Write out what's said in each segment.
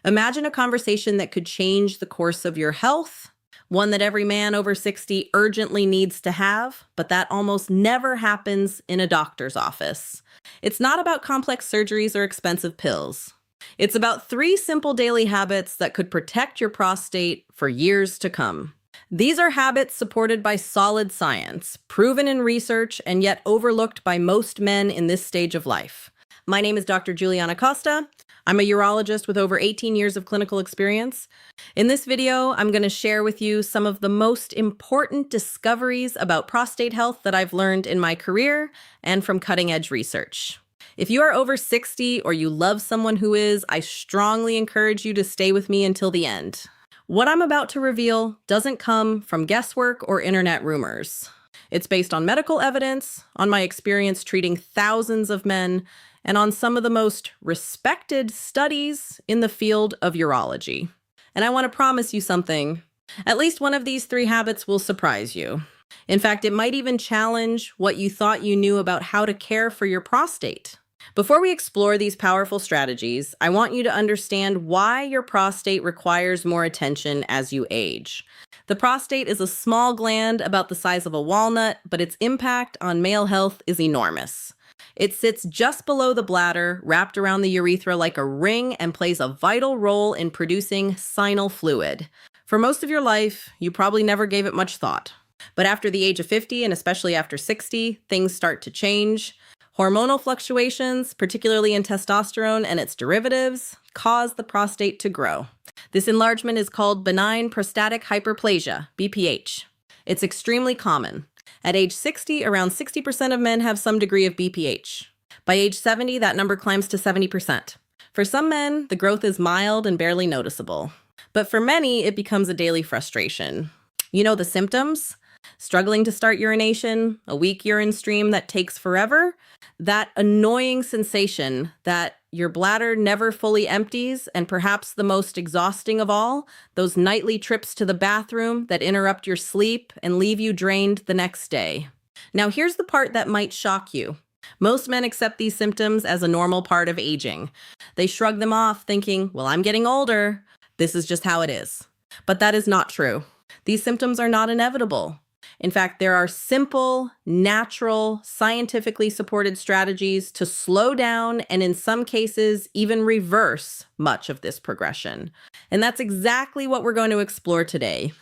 Imagine a conversation that could change the course of your health, one that every man over 60 urgently needs to have, but that almost never happens in a doctor's office. It's not about complex surgeries or expensive pills. It's about 3 simple daily habits that could protect your prostate for years to come. These are habits supported by solid science, proven in research, and yet overlooked by most men in this stage of life. My name is Dr. Juliana Costa. I'm a urologist with over 18 years of clinical experience. In this video, I'm going to share with you some of the most important discoveries about prostate health that I've learned in my career and from cutting-edge research. If you are over 60 or you love someone who is, I strongly encourage you to stay with me until the end. What I'm about to reveal doesn't come from guesswork or internet rumors. It's based on medical evidence, on my experience treating thousands of men, and on some of the most respected studies in the field of urology. And I want to promise you something. At least one of these 3 habits will surprise you. In fact, it might even challenge what you thought you knew about how to care for your prostate. Before we explore these powerful strategies, I want you to understand why your prostate requires more attention as you age. The prostate is a small gland about the size of a walnut, but its impact on male health is enormous. It sits just below the bladder, wrapped around the urethra like a ring, and plays a vital role in producing seminal fluid. For most of your life, you probably never gave it much thought. But after the age of 50, and especially after 60, things start to change. Hormonal fluctuations, particularly in testosterone and its derivatives, cause the prostate to grow. This enlargement is called benign prostatic hyperplasia, BPH. It's extremely common. At age 60, around 60% of men have some degree of BPH. By age 70, that number climbs to 70%. For some men, the growth is mild and barely noticeable. But for many, it becomes a daily frustration. You know the symptoms? Struggling to start urination, a weak urine stream that takes forever, that annoying sensation that your bladder never fully empties, and perhaps the most exhausting of all, those nightly trips to the bathroom that interrupt your sleep and leave you drained the next day. Now here's the part that might shock you. Most men accept these symptoms as a normal part of aging. They shrug them off thinking, well, I'm getting older. This is just how it is. But that is not true. These symptoms are not inevitable. In fact, there are simple, natural, scientifically supported strategies to slow down and in some cases even reverse much of this progression. And that's exactly what we're going to explore today.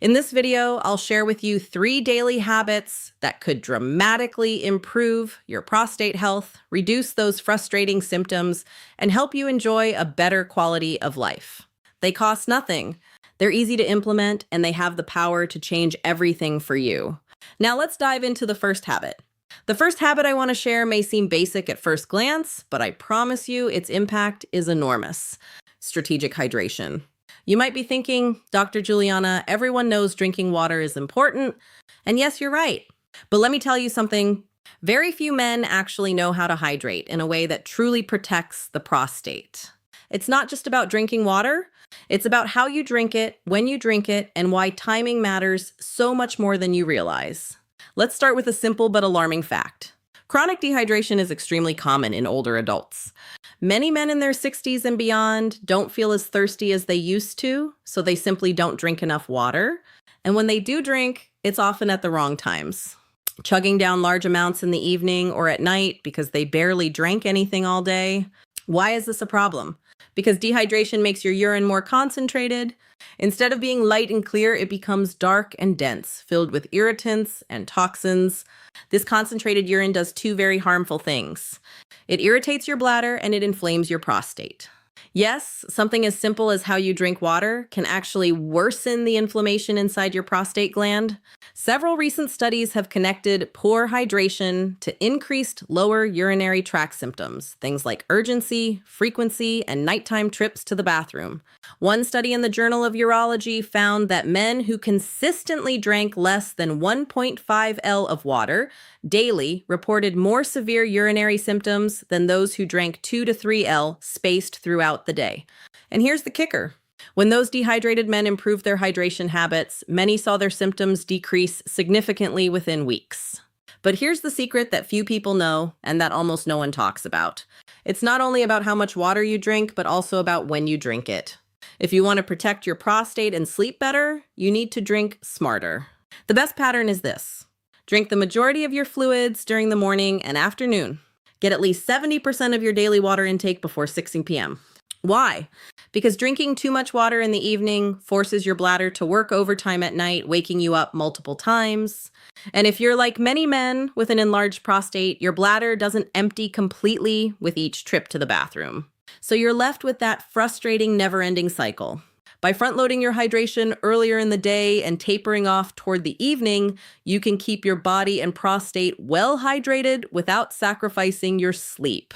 In this video, I'll share with you 3 daily habits that could dramatically improve your prostate health, reduce those frustrating symptoms, and help you enjoy a better quality of life. They cost nothing. They're easy to implement, and they have the power to change everything for you. Now let's dive into the first habit. The first habit I want to share may seem basic at first glance, but I promise you its impact is enormous. Strategic hydration. You might be thinking, Dr. Juliana, everyone knows drinking water is important. And yes, you're right. But let me tell you something. Very few men actually know how to hydrate in a way that truly protects the prostate. It's not just about drinking water. It's about how you drink it, when you drink it, and why timing matters so much more than you realize. Let's start with a simple but alarming fact. Chronic dehydration is extremely common in older adults. Many men in their 60s and beyond don't feel as thirsty as they used to, so they simply don't drink enough water. And when they do drink, it's often at the wrong times. Chugging down large amounts in the evening or at night because they barely drank anything all day. Why is this a problem? Because dehydration makes your urine more concentrated. Instead of being light and clear, it becomes dark and dense, filled with irritants and toxins. This concentrated urine does 2 very harmful things. It irritates your bladder and it inflames your prostate. Yes, something as simple as how you drink water can actually worsen the inflammation inside your prostate gland. Several recent studies have connected poor hydration to increased lower urinary tract symptoms, things like urgency, frequency, and nighttime trips to the bathroom. One study in the Journal of Urology found that men who consistently drank less than 1.5 L of water daily reported more severe urinary symptoms than those who drank 2 to 3 L spaced throughout the day. And here's the kicker. When those dehydrated men improved their hydration habits, many saw their symptoms decrease significantly within weeks. But here's the secret that few people know and that almost no one talks about. It's not only about how much water you drink, but also about when you drink it. If you want to protect your prostate and sleep better, you need to drink smarter. The best pattern is this. Drink the majority of your fluids during the morning and afternoon. Get at least 70% of your daily water intake before 6 p.m. Why? Because drinking too much water in the evening forces your bladder to work overtime at night, waking you up multiple times. And if you're like many men with an enlarged prostate, your bladder doesn't empty completely with each trip to the bathroom. So you're left with that frustrating, never-ending cycle. By front-loading your hydration earlier in the day and tapering off toward the evening, you can keep your body and prostate well hydrated without sacrificing your sleep.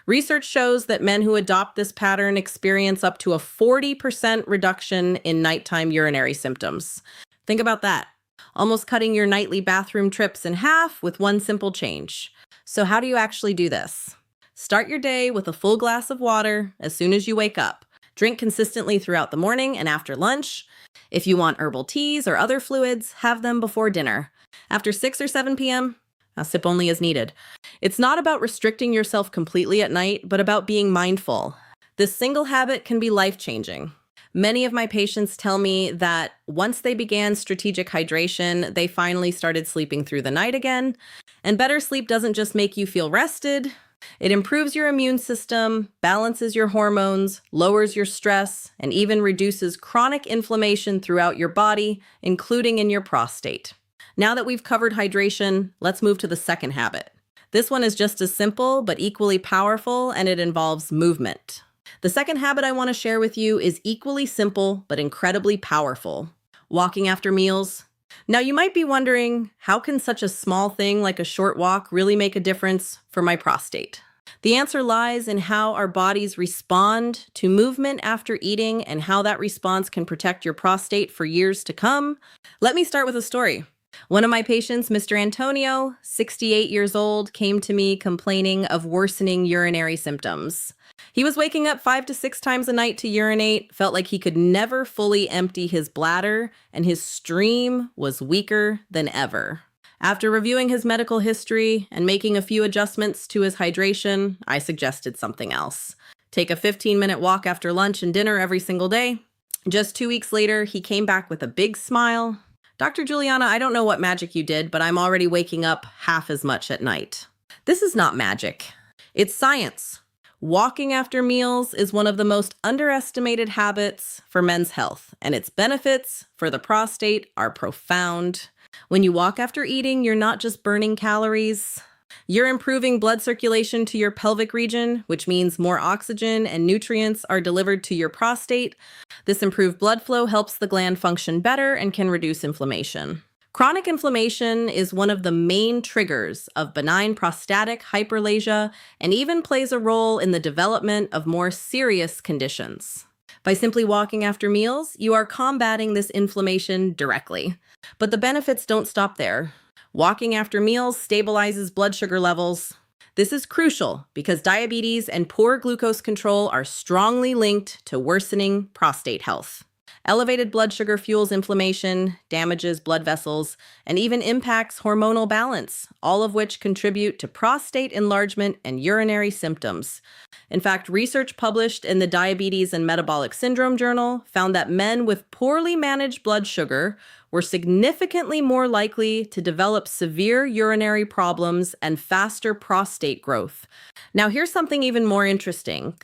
Research shows that men who adopt this pattern experience up to a 40% reduction in nighttime urinary symptoms. Think about that. Almost cutting your nightly bathroom trips in half with one simple change. So how do you actually do this? Start your day with a full glass of water as soon as you wake up. Drink consistently throughout the morning and after lunch. If you want herbal teas or other fluids, have them before dinner. After 6 or 7 p.m., a sip only as needed. It's not about restricting yourself completely at night, but about being mindful. This single habit can be life-changing. Many of my patients tell me that once they began strategic hydration, they finally started sleeping through the night again. And better sleep doesn't just make you feel rested. It improves your immune system, balances your hormones, lowers your stress, and even reduces chronic inflammation throughout your body, including in your prostate. Now that we've covered hydration, let's move to the second habit. This one is just as simple, but equally powerful, and it involves movement. The second habit I want to share with you is equally simple, but incredibly powerful. Walking after meals. Now, you might be wondering, how can such a small thing like a short walk really make a difference for my prostate? The answer lies in how our bodies respond to movement after eating and how that response can protect your prostate for years to come. Let me start with a story. One of my patients, Mr. Antonio, 68 years old, came to me complaining of worsening urinary symptoms. He was waking up 5 to 6 times a night to urinate, felt like he could never fully empty his bladder, and his stream was weaker than ever. After reviewing his medical history and making a few adjustments to his hydration, I suggested something else. Take a 15-minute walk after lunch and dinner every single day. Just 2 weeks later, he came back with a big smile. Dr. Juliana, I don't know what magic you did, but I'm already waking up half as much at night. This is not magic. It's science. Walking after meals is one of the most underestimated habits for men's health, and its benefits for the prostate are profound. When you walk after eating, you're not just burning calories. You're improving blood circulation to your pelvic region, which means more oxygen and nutrients are delivered to your prostate. This improved blood flow helps the gland function better and can reduce inflammation. Chronic inflammation is one of the main triggers of benign prostatic hyperplasia and even plays a role in the development of more serious conditions. By simply walking after meals, you are combating this inflammation directly. But the benefits don't stop there. Walking after meals stabilizes blood sugar levels. This is crucial because diabetes and poor glucose control are strongly linked to worsening prostate health. Elevated blood sugar fuels inflammation, damages blood vessels, and even impacts hormonal balance, all of which contribute to prostate enlargement and urinary symptoms. In fact, research published in the Diabetes and Metabolic Syndrome Journal found that men with poorly managed blood sugar were significantly more likely to develop severe urinary problems and faster prostate growth. Now, here's something even more interesting.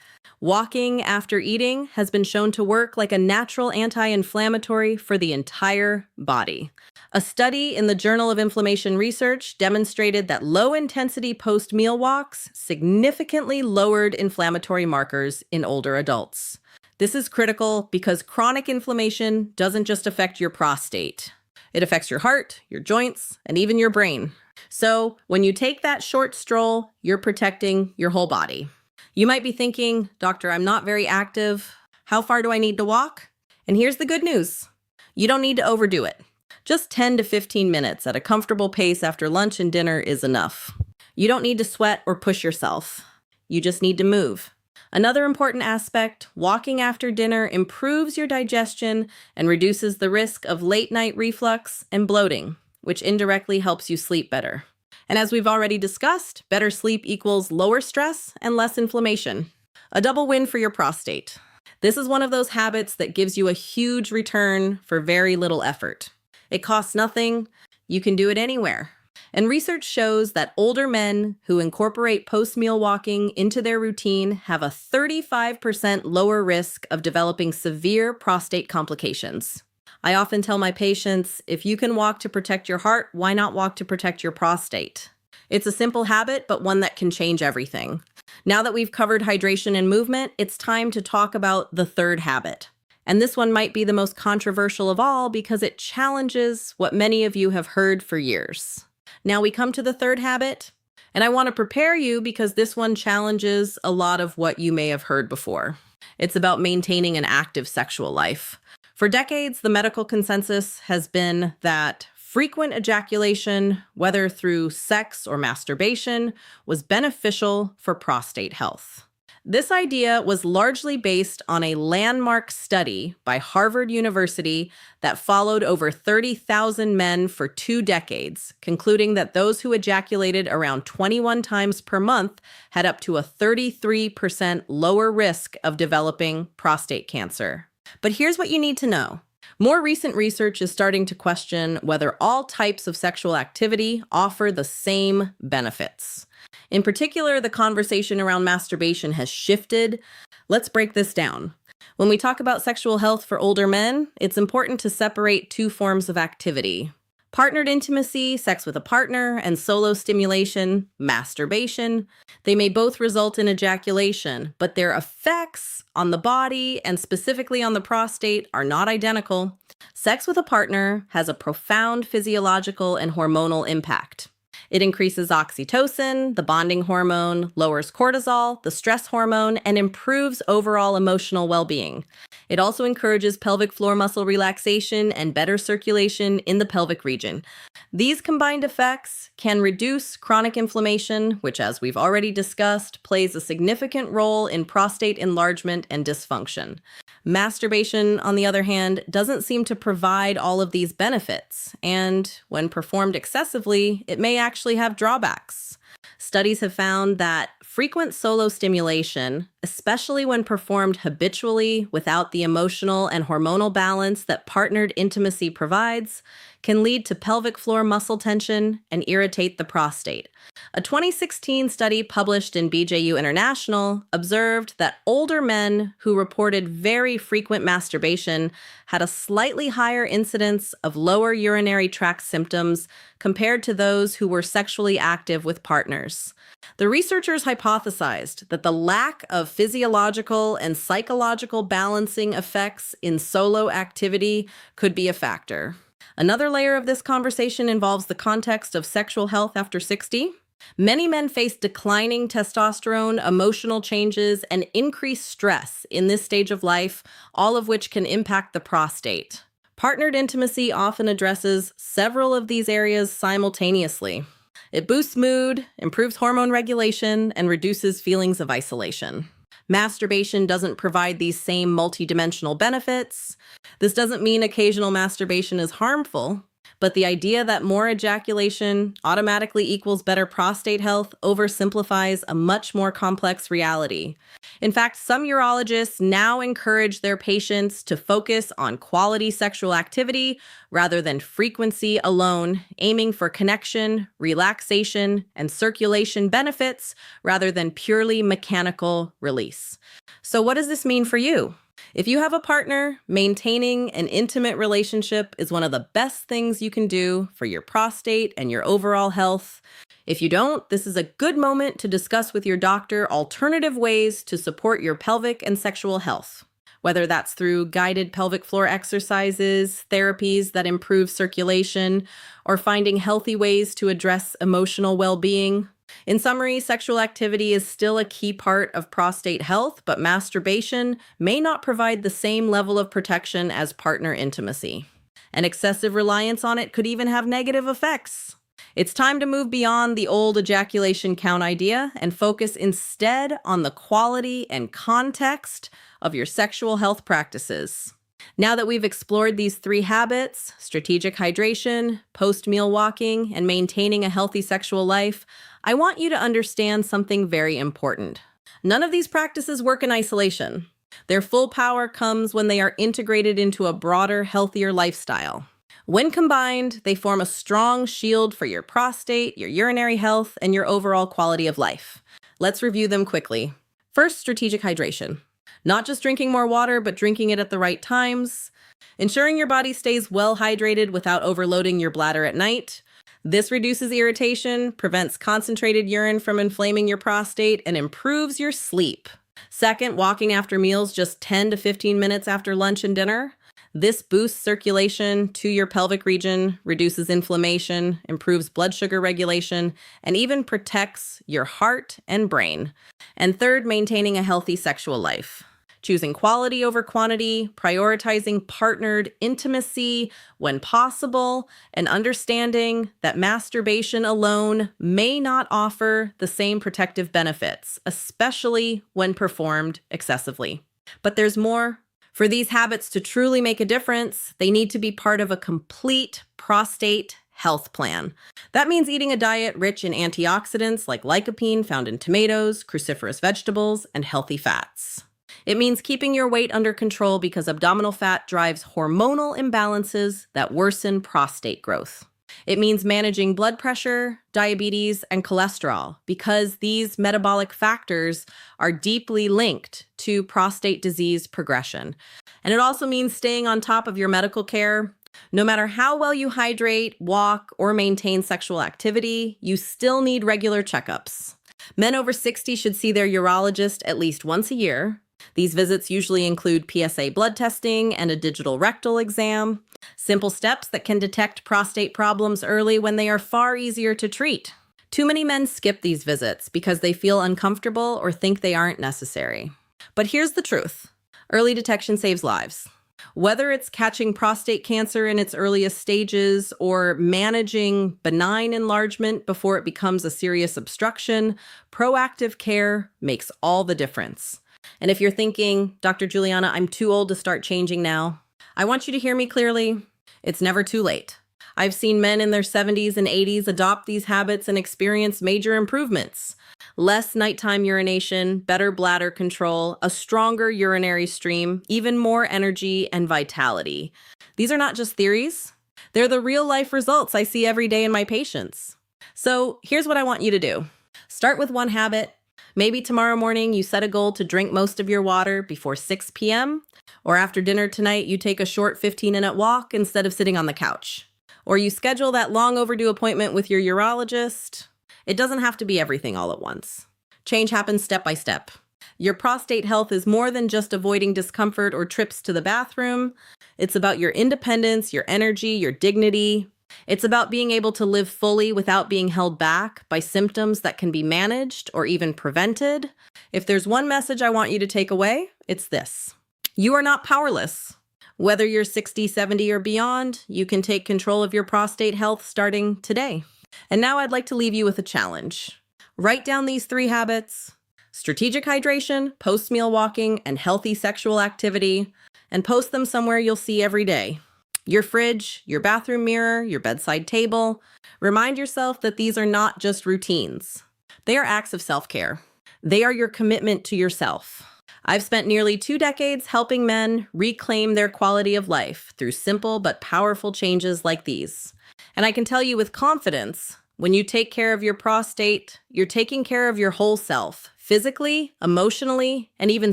Walking after eating has been shown to work like a natural anti-inflammatory for the entire body. A study in the Journal of Inflammation Research demonstrated that low-intensity post-meal walks significantly lowered inflammatory markers in older adults. This is critical because chronic inflammation doesn't just affect your prostate. It affects your heart, your joints, and even your brain. So when you take that short stroll, you're protecting your whole body. You might be thinking, Doctor, I'm not very active. How far do I need to walk? And here's the good news. You don't need to overdo it. Just 10 to 15 minutes at a comfortable pace after lunch and dinner is enough. You don't need to sweat or push yourself. You just need to move. Another important aspect, walking after dinner improves your digestion and reduces the risk of late-night reflux and bloating, which indirectly helps you sleep better. And as we've already discussed, better sleep equals lower stress and less inflammation. A double win for your prostate. This is one of those habits that gives you a huge return for very little effort. It costs nothing. You can do it anywhere. And research shows that older men who incorporate post-meal walking into their routine have a 35% lower risk of developing severe prostate complications. I often tell my patients, if you can walk to protect your heart, why not walk to protect your prostate? It's a simple habit, but one that can change everything. Now that we've covered hydration and movement, it's time to talk about the third habit. And this one might be the most controversial of all because it challenges what many of you have heard for years. Now we come to the third habit, and I want to prepare you because this one challenges a lot of what you may have heard before. It's about maintaining an active sexual life. For decades, the medical consensus has been that frequent ejaculation, whether through sex or masturbation, was beneficial for prostate health. This idea was largely based on a landmark study by Harvard University that followed over 30,000 men for 2 decades, concluding that those who ejaculated around 21 times per month had up to a 33% lower risk of developing prostate cancer. But here's what you need to know. More recent research is starting to question whether all types of sexual activity offer the same benefits. In particular, the conversation around masturbation has shifted. Let's break this down. When we talk about sexual health for older men, it's important to separate 2 forms of activity. Partnered intimacy, sex with a partner, and solo stimulation, masturbation. They may both result in ejaculation, but their effects on the body and specifically on the prostate are not identical. Sex with a partner has a profound physiological and hormonal impact. It increases oxytocin, the bonding hormone, lowers cortisol, the stress hormone, and improves overall emotional well-being. It also encourages pelvic floor muscle relaxation and better circulation in the pelvic region. These combined effects can reduce chronic inflammation, which, as we've already discussed, plays a significant role in prostate enlargement and dysfunction. Masturbation, on the other hand, doesn't seem to provide all of these benefits, and when performed excessively, it may actually have drawbacks. Studies have found that frequent solo stimulation, especially when performed habitually without the emotional and hormonal balance that partnered intimacy provides, can lead to pelvic floor muscle tension and irritate the prostate. A 2016 study published in BJU International observed that older men who reported very frequent masturbation had a slightly higher incidence of lower urinary tract symptoms compared to those who were sexually active with partners. The researchers hypothesized that the lack of physiological and psychological balancing effects in solo activity could be a factor. Another layer of this conversation involves the context of sexual health after 60. Many men face declining testosterone, emotional changes, and increased stress in this stage of life, all of which can impact the prostate. Partnered intimacy often addresses several of these areas simultaneously. It boosts mood, improves hormone regulation, and reduces feelings of isolation. Masturbation doesn't provide these same multidimensional benefits. This doesn't mean occasional masturbation is harmful, but the idea that more ejaculation automatically equals better prostate health oversimplifies a much more complex reality. In fact, some urologists now encourage their patients to focus on quality sexual activity rather than frequency alone, aiming for connection, relaxation, and circulation benefits rather than purely mechanical release. So what does this mean for you? If you have a partner, maintaining an intimate relationship is one of the best things you can do for your prostate and your overall health. If you don't, this is a good moment to discuss with your doctor alternative ways to support your pelvic and sexual health. Whether that's through guided pelvic floor exercises, therapies that improve circulation, or finding healthy ways to address emotional well-being. In summary, sexual activity is still a key part of prostate health, but masturbation may not provide the same level of protection as partner intimacy. And excessive reliance on it could even have negative effects. It's time to move beyond the old ejaculation count idea and focus instead on the quality and context of your sexual health practices. Now that we've explored these 3 habits, strategic hydration, post-meal walking, and maintaining a healthy sexual life, I want you to understand something very important. None of these practices work in isolation. Their full power comes when they are integrated into a broader, healthier lifestyle. When combined, they form a strong shield for your prostate, your urinary health, and your overall quality of life. Let's review them quickly. First, strategic hydration. Not just drinking more water, but drinking it at the right times. Ensuring your body stays well hydrated without overloading your bladder at night. This reduces irritation, prevents concentrated urine from inflaming your prostate, and improves your sleep. Second, walking after meals just 10 to 15 minutes after lunch and dinner. This boosts circulation to your pelvic region, reduces inflammation, improves blood sugar regulation, and even protects your heart and brain. And third, maintaining a healthy sexual life. Choosing quality over quantity, prioritizing partnered intimacy when possible, and understanding that masturbation alone may not offer the same protective benefits, especially when performed excessively. But there's more. For these habits to truly make a difference, they need to be part of a complete prostate health plan. That means eating a diet rich in antioxidants like lycopene found in tomatoes, cruciferous vegetables, and healthy fats. It means keeping your weight under control because abdominal fat drives hormonal imbalances that worsen prostate growth. It means managing blood pressure, diabetes, and cholesterol because these metabolic factors are deeply linked to prostate disease progression. And it also means staying on top of your medical care. No matter how well you hydrate, walk, or maintain sexual activity, you still need regular checkups. Men over 60 should see their urologist at least once a year. These visits usually include PSA blood testing and a digital rectal exam, simple steps that can detect prostate problems early when they are far easier to treat. Too many men skip these visits because they feel uncomfortable or think they aren't necessary. But here's the truth. Early detection saves lives. Whether it's catching prostate cancer in its earliest stages or managing benign enlargement before it becomes a serious obstruction, proactive care makes all the difference. And if you're thinking, Dr. Juliana, I'm too old to start changing now, I want you to hear me clearly. It's never too late. I've seen men in their 70s and 80s adopt these habits and experience major improvements. Less nighttime urination, better bladder control, a stronger urinary stream, even more energy and vitality. These are not just theories. They're the real-life results I see every day in my patients. So here's what I want you to do. Start with one habit. Maybe tomorrow morning you set a goal to drink most of your water before 6 p.m., or after dinner tonight you take a short 15-minute walk instead of sitting on the couch. Or you schedule that long overdue appointment with your urologist. It doesn't have to be everything all at once. Change happens step by step. Your prostate health is more than just avoiding discomfort or trips to the bathroom. It's about your independence, your energy, your dignity. It's about being able to live fully without being held back by symptoms that can be managed or even prevented. If there's one message I want you to take away, it's this. You are not powerless. Whether you're 60, 70, or beyond, you can take control of your prostate health starting today. And now I'd like to leave you with a challenge. Write down these 3 habits: strategic hydration, post-meal walking, and healthy sexual activity, and post them somewhere you'll see every day. Your fridge, your bathroom mirror, your bedside table. Remind yourself that these are not just routines. They are acts of self-care. They are your commitment to yourself. I've spent nearly 2 decades helping men reclaim their quality of life through simple but powerful changes like these. And I can tell you with confidence, when you take care of your prostate, you're taking care of your whole self, physically, emotionally, and even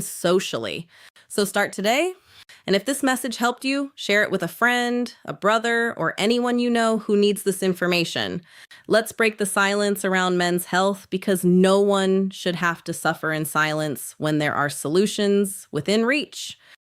socially. So start today. And if this message helped you, share it with a friend, a brother, or anyone you know who needs this information. Let's break the silence around men's health because no one should have to suffer in silence when there are solutions within reach.